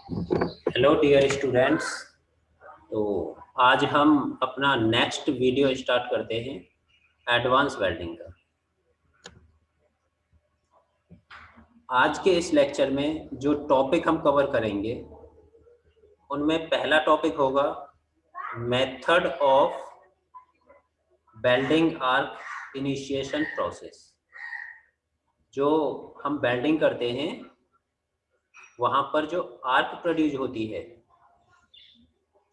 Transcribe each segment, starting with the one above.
Hello dear students. तो आज हम अपना नेक्स्ट वीडियो स्टार्ट करते हैं एडवांस वेल्डिंग का। आज के इस लेक्चर में जो टॉपिक हम कवर करेंगे उनमें पहला टॉपिक होगा method of welding arc initiation process. जो हम वेल्डिंग करते हैं वहाँ पर जो आर्क प्रोड्यूस होती है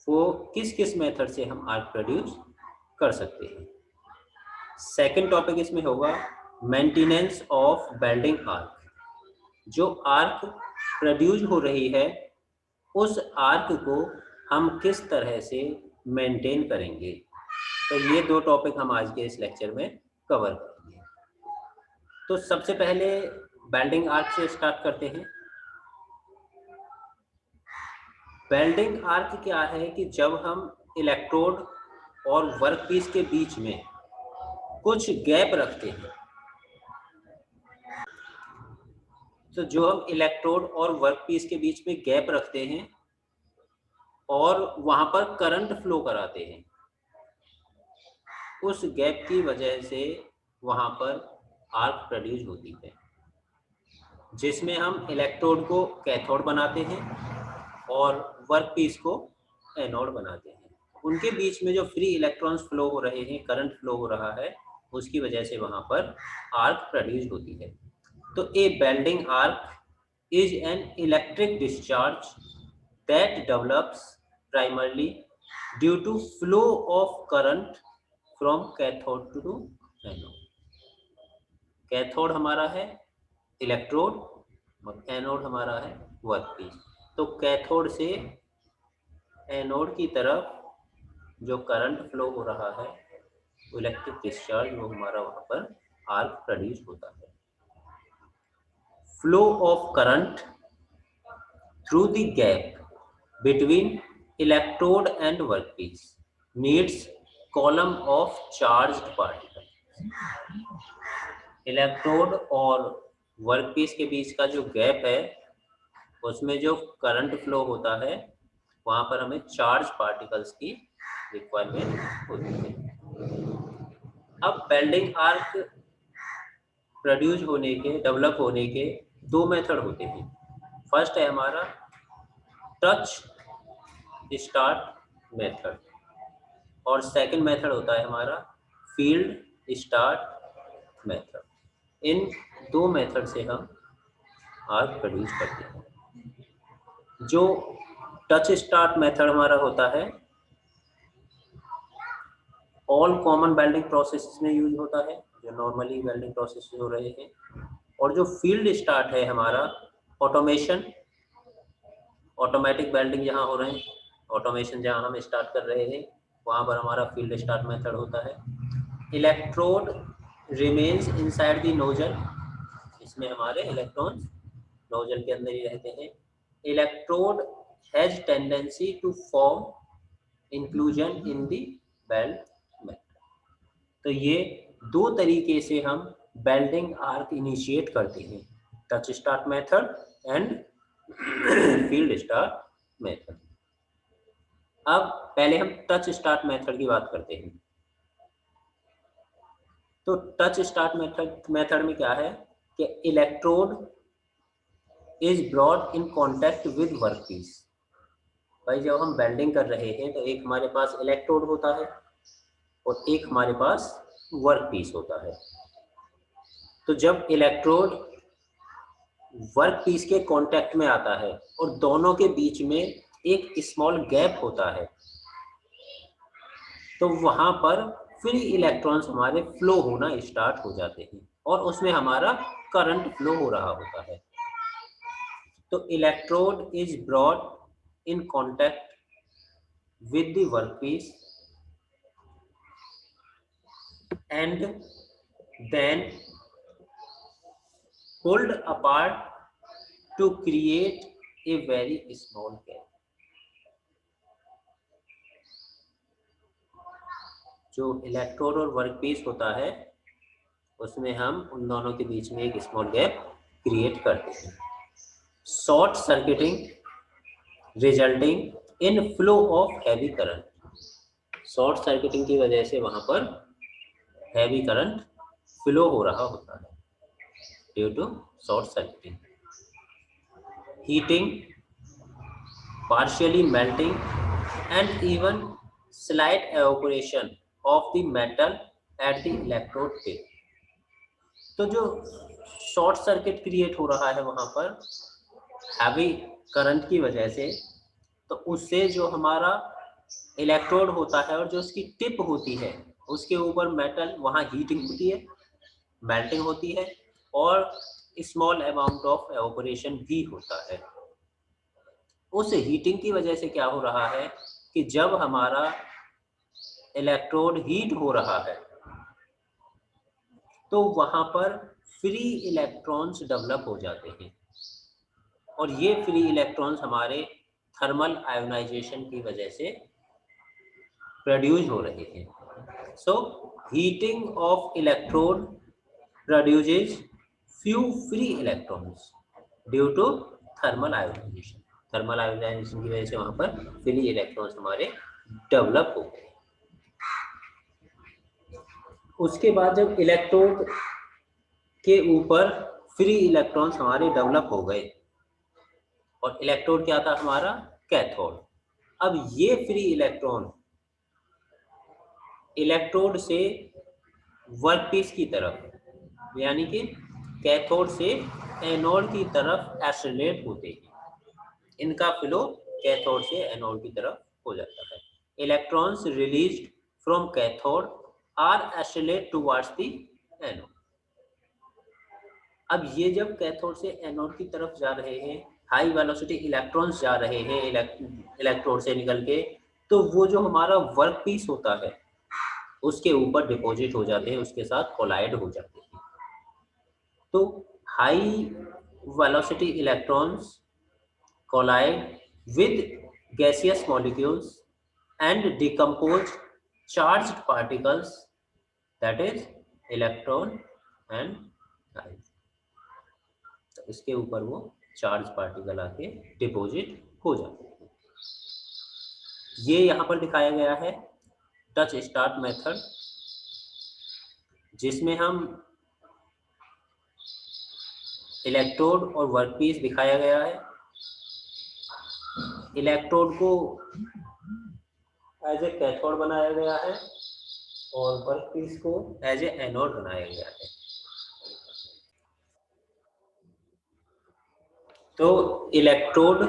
वो किस किस मेथड से हम आर्क प्रोड्यूस कर सकते हैं। सेकंड टॉपिक इसमें होगा मेंटेनेंस ऑफ वेल्डिंग आर्क। जो आर्क प्रोड्यूस हो रही है उस आर्क को हम किस तरह से मेंटेन करेंगे। तो ये दो टॉपिक हम आज के इस लेक्चर में कवर करेंगे। तो सबसे पहले वेल्डिंग आर्क से स्टार्ट करते हैं। वेल्डिंग आर्क क्या है कि जब हम इलेक्ट्रोड और वर्कपीस के बीच में कुछ गैप रखते हैं, तो जो हम इलेक्ट्रोड और वर्कपीस के बीच में गैप रखते हैं और वहां पर करंट फ्लो कराते हैं, उस गैप की वजह से वहां पर आर्क प्रोड्यूस होती है, जिसमें हम इलेक्ट्रोड को कैथोड बनाते हैं और वर्कपीस को एनोड बनाते हैं। उनके बीच में जो फ्री इलेक्ट्रॉन्स फ्लो हो रहे हैं, करंट फ्लो हो रहा है, उसकी वजह से वहां पर आर्क प्रोड्यूस होती है। तो a welding arc is an electric discharge that develops primarily due to flow of current from cathode to anode. Cathode हमारा है इलेक्ट्रोड और एनोड हमारा है वर्कपीस। तो कैथोड से एनोड की तरफ जो करंट फ्लो हो रहा है, इलेक्ट्रिक डिस्चार्ज, वो हमारा वहां पर आर्क प्रोड्यूस होता है। Flow of current through the gap between electrode and workpiece needs column of charged particles. Electrode और वर्कपीस के बीच का जो गैप है उसमें जो करंट फ्लो होता है वहां पर हमें चार्ज पार्टिकल्स की रिक्वायरमेंट होती है। अब वेल्डिंग आर्क प्रोड्यूस होने के, डेवलप होने के दो मेथड होते हैं। फर्स्ट है हमारा टच स्टार्ट मेथड और सेकंड मेथड होता है हमारा फील्ड स्टार्ट मेथड। इन दो मेथड से हम आर्क प्रोड्यूस करते हैं। जो टच स्टार्ट मेथड हमारा होता है ऑल कॉमन वेल्डिंग प्रोसेस में यूज होता है, जो नॉर्मली वेल्डिंग प्रोसेस हो रहे हैं। और जो फील्ड स्टार्ट है हमारा ऑटोमेशन, ऑटोमेटिक वेल्डिंग जहाँ हो रहे हैं, ऑटोमेशन जहाँ हम स्टार्ट कर रहे हैं, वहाँ पर हमारा फील्ड स्टार्ट मेथड होता है। Electrode remains inside the nozzle, इसमें हमारे इलेक्ट्रॉन्स नोजल के अंदर ही रहते हैं। Electrode has tendency to form inclusion in the weld method. तो ये दो तरीके से हम वेल्डिंग आर्क इनिशिएट करते हैं, touch start method and field start method. अब पहले हम टच स्टार्ट मेथड की बात करते हैं। तो टच स्टार्ट मेथड में क्या है कि electrode is brought in contact with workpiece. भाई जब हम वेल्डिंग कर रहे हैं तो एक हमारे पास इलेक्ट्रोड होता है और एक हमारे पास वर्कपीस होता है। तो जब इलेक्ट्रोड वर्कपीस के कांटेक्ट में आता है और दोनों के बीच में एक स्मॉल गैप होता है, तो वहां पर फ्री इलेक्ट्रॉन्स हमारे फ्लो होना स्टार्ट हो जाते हैं और उसमें हमारा करंट फ्लो हो रहा होता है। तो electrode is brought in contact with the workpiece and then pulled apart to create a very small gap. जो इलेक्ट्रोड और वर्कपीस होता है उसमें हम उन दोनों के बीच में एक स्मॉल गैप क्रिएट करते हैं। Short circuiting resulting in flow of heavy current. Short circuiting की वजह से वहां पर हैवी करंट फ्लो हो रहा होता है due to short circuiting. Heating, partially melting and even slight evaporation of the metal at the electrode tip। तो जो शॉर्ट सर्किट क्रिएट हो रहा है वहां पर हैवी करंट की वजह से, तो उससे जो हमारा इलेक्ट्रोड होता है और जो उसकी टिप होती है उसके ऊपर मेटल, वहाँ हीटिंग होती है, मेल्टिंग होती है और स्मॉल अमाउंट ऑफ एवापोरेशन भी होता है। उस हीटिंग की वजह से क्या हो रहा है कि जब हमारा इलेक्ट्रोड हीट हो रहा है तो वहां पर फ्री इलेक्ट्रॉन्स डेवलप हो जाते हैं और ये फ्री इलेक्ट्रॉन्स हमारे थर्मल आयोनाइजेशन की वजह से प्रोड्यूस हो रहे हैं। So heating of electrode produces few free electrons due to thermal ionisation. Thermal ionisation की वजह से वहां पर फ्री इलेक्ट्रॉन्स हमारे डेवलप हो गए। उसके बाद जब इलेक्ट्रोड के ऊपर फ्री इलेक्ट्रॉन्स हमारे डेवलप हो गए और इलेक्ट्रोड क्या था हमारा कैथोड। अब ये फ्री इलेक्ट्रॉन इलेक्ट्रोड से वर्कपीस की तरफ यानी कि कैथोड से एनोड की तरफ एक्सेलरेट होते हैं। इनका फ्लो कैथोड से एनोड की तरफ हो जाता है। Electrons released from cathode are accelerate towards the anode. अब ये जब कैथोड से एनोड की तरफ जा रहे हैं, हाई वेलोसिटी इलेक्ट्रॉन्स जा रहे हैं इलेक्ट्रोड से निकल के, तो वो जो हमारा वर्क पीस होता है उसके ऊपर डिपॉजिट हो जाते हैं, उसके साथ कोलाइड हो जाते हैं। तो high velocity electrons collide with gaseous molecules and decompose charged particles, that is electron and hole. तो इसके ऊपर वो चार्ज पार्टिकल आके डिपॉजिट हो जाते हैं। ये यहाँ पर दिखाया गया है टच स्टार्ट मेथड, जिसमें हम इलेक्ट्रोड और वर्कपीस दिखाया गया है। इलेक्ट्रोड को एज ए कैथोड बनाया गया है और वर्कपीस को एज ए एनोड बनाया गया है। तो इलेक्ट्रोड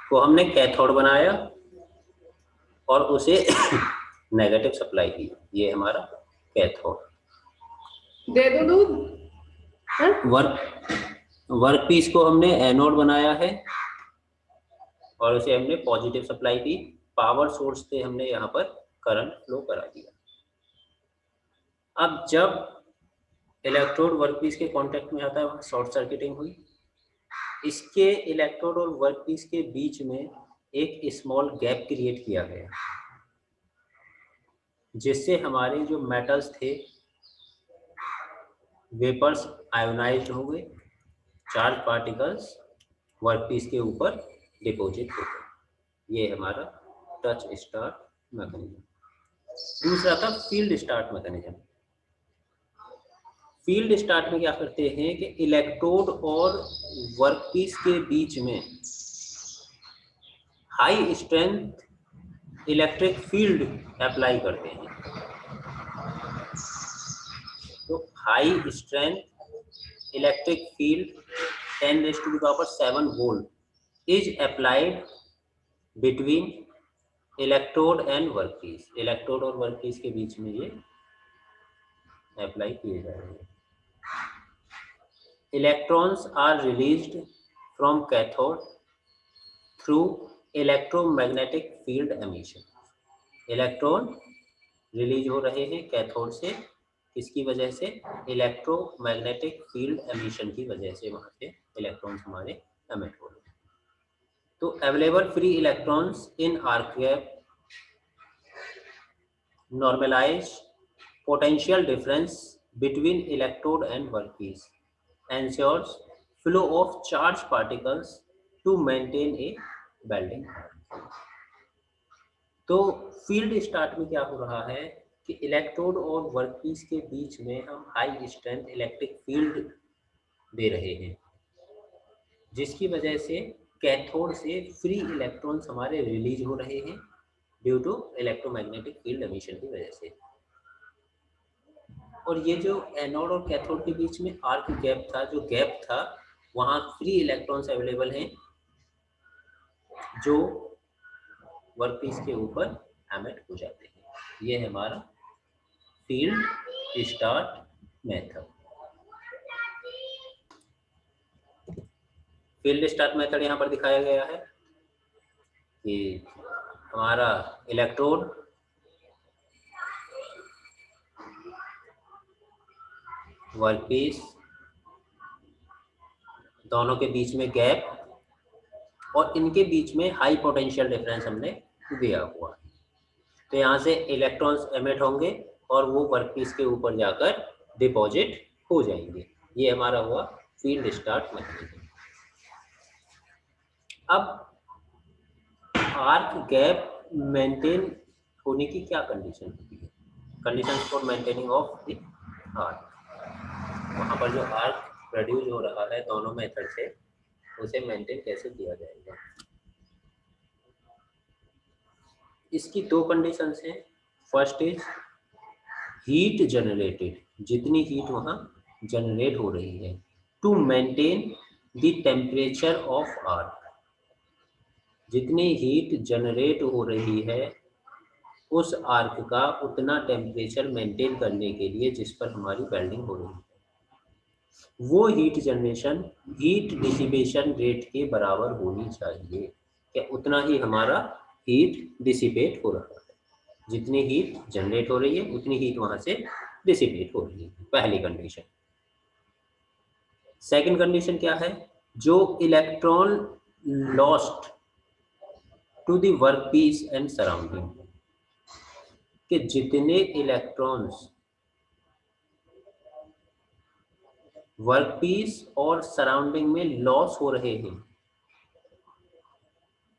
को हमने कैथोड बनाया और उसे नेगेटिव सप्लाई की, ये हमारा कैथोड। दे दो दूध। वर्कपीस को हमने एनोड बनाया है और उसे हमने पॉजिटिव सप्लाई दी। पावर सोर्स से हमने यहाँ पर करंट फ्लो करा दिया। अब जब इलेक्ट्रोड वर्कपीस के कांटेक्ट में आता है वहाँ शॉर्ट सर्किटिंग हुई। इसके इलेक्ट्रोड और वर्कपीस के बीच में एक स्मॉल गैप क्रिएट किया गया, जिससे हमारे जो मेटल्स थे वेपर्स आयोनाइज्ड हो गए, चार्ज पार्टिकल्स वर्कपीस के ऊपर डिपॉजिट हो गए। ये हमारा टच स्टार्ट मैकेनिज्म। दूसरा था field start mechanism. Field start में क्या करते हैं कि इलेक्ट्रोड और वर्कपीस के बीच में high strength electric field apply करते हैं। तो high strength electric field 10⁻⁷ volt is applied between electrode and workpiece. Electrode और वर्कपीस के बीच में ये अप्लाई किए जा रहे हैं। Electrons are released from cathode through electromagnetic field emission। Electron release हो रहे हैं कैथोड से, किसकी वजह से? इलेक्ट्रोमैग्नेटिक फील्ड एमिशन की वजह से वहां से इलेक्ट्रॉन्स हमारे एमिट हो रहे हैं। तो available free electrons in arc gap normalize potential difference between electrode and workpiece ensures flow of charged particles to maintain a welding. तो फील्ड स्टार्ट में क्या हो रहा है कि इलेक्ट्रोड और वर्कपीस के बीच में हम हाई स्ट्रेंथ इलेक्ट्रिक फील्ड दे रहे हैं, जिसकी वजह से कैथोड से फ्री इलेक्ट्रॉन्स हमारे रिलीज हो रहे हैं due to electromagnetic field emission की वजह से। और ये जो एनोड और कैथोड के बीच में आर्क गैप था, जो गैप था वहाँ फ्री इलेक्ट्रॉन्स अवेलेबल हैं जो वर्कपीस के ऊपर एमिट हो जाते हैं। ये है हमारा field start method. Field start method यहाँ पर दिखाया गया है कि हमारा इलेक्ट्रोड वर्कपीस दोनों के बीच में गैप और इनके बीच में हाई पोटेंशियल डिफरेंस हमने दिया हुआ। तो यहाँ से इलेक्ट्रॉन्स एमिट होंगे और वो वर्कपीस के ऊपर जाकर डिपॉजिट हो जाएंगे। ये हमारा हुआ फील्ड स्टार्ट मैकेनिज्म। अब आर्क गैप मेंटेन होने की क्या कंडीशन होती है? Condition for maintaining of the arc, वहाँ पर जो आर्क प्रोड्यूस हो रहा है दोनों मेथड से, उसे मेंटेन कैसे किया जाएगा? इसकी दो कंडीशंस हैं। फर्स्ट इज हीट जनरेटेड, जितनी हीट वहाँ जनरेट हो रही है to maintain the temperature of arc, जितनी हीट जनरेट हो रही है उस आर्क का उतना टेम्परेचर मेंटेन करने के लिए जिस पर हमारी वेल्डिंग हो रही है, वो heat generation heat dissipation rate के बराबर होनी चाहिए। क्या उतना ही हमारा हीट डिसिपेट हो रहा है? जितनी हीट जनरेट हो रही है उतनी हीट वहां से डिसिपेट हो रही है, पहली कंडीशन। सेकंड कंडीशन क्या है? जो electron lost to the workpiece and surrounding, कि जितने इलेक्ट्रॉन्स वर्कपीस और सराउंडिंग में लॉस हो रहे हैं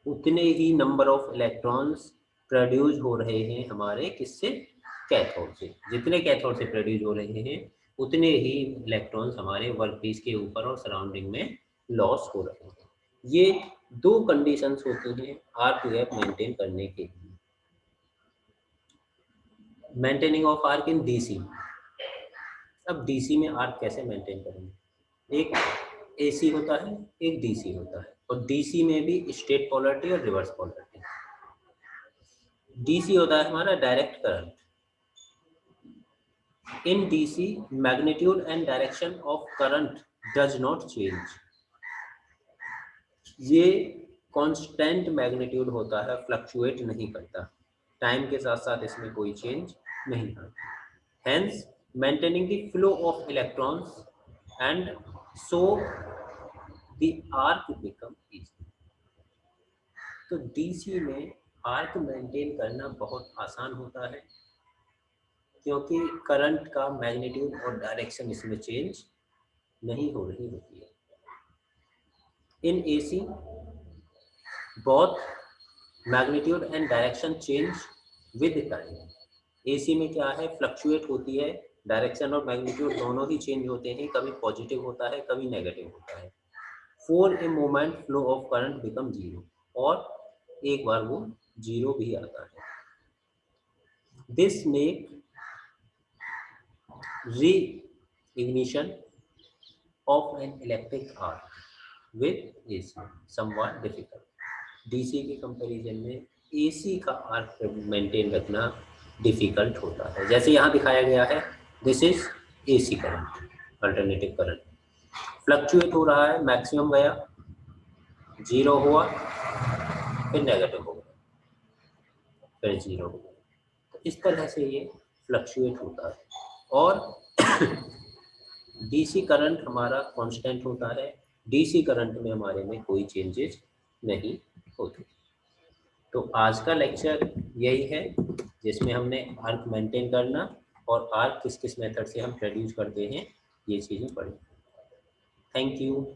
उतने ही नंबर ऑफ इलेक्ट्रॉन्स प्रोड्यूस हो रहे हैं हमारे किससे? कैथोड से। जितने कैथोड से प्रोड्यूस हो रहे हैं उतने ही इलेक्ट्रॉन्स हमारे वर्कपीस के ऊपर और सराउंडिंग में लॉस हो रहे हैं। ये दो कंडीशंस होती हैं आर्क गैप मेंटेन करने के लिए। Maintaining of arc in DC. अब डीसी में आर्क कैसे मेंटेन करेंगे? एक एसी होता है, एक डीसी होता है, और डीसी में भी स्टेट पोलरिटी और रिवर्स पोलरिटी। डीसी होता है हमारा direct current. In DC magnitude and direction of current does not change. ये कांस्टेंट मैग्नीट्यूड होता है, फ्लक्चुएट नहीं करता, टाइम के साथ साथ इसमें कोई चेंज नहीं आता। Hence maintaining the flow of electrons and so the arc become easy. तो डीसी में आर्क मेंटेन करना बहुत आसान होता है क्योंकि करंट का मैग्नीट्यूड और डायरेक्शन इसमें चेंज नहीं हो रही होती है। In AC both magnitude and direction change with time. AC में क्या है? फ्लक्चुएट होती है, डायरेक्शन और मैग्नीट्यूड दोनों ही चेंज होते हैं, कभी पॉजिटिव होता है कभी नेगेटिव होता है। For a moment flow of current become zero, और एक बार वो जीरो भी आता है। This make re-ignition of an electric arc with AC somewhat difficult. DC के कंपैरिजन में एसी का आर्क मेंटेन रखना डिफिकल्ट होता है। जैसे यहाँ दिखाया गया है, this is AC current, alternative current fluctuate हो रहा है, मैक्सिमम गया, जीरो हुआ, फिर नेगेटिव हो गया, फिर जीरो हो गया। तो इस तरह से ये फ्लक्चुएट होता है। और डीसी करंट हमारा कांस्टेंट होता है, डीसी करंट में हमारे में कोई चेंजेस नहीं होते। तो आज का लेक्चर यही है जिसमें हमने आर्क मेंटेन करना और आर्क किस किस मेथड से हम प्रोड्यूस करते हैं ये चीज़ें पढ़ी। Thank you.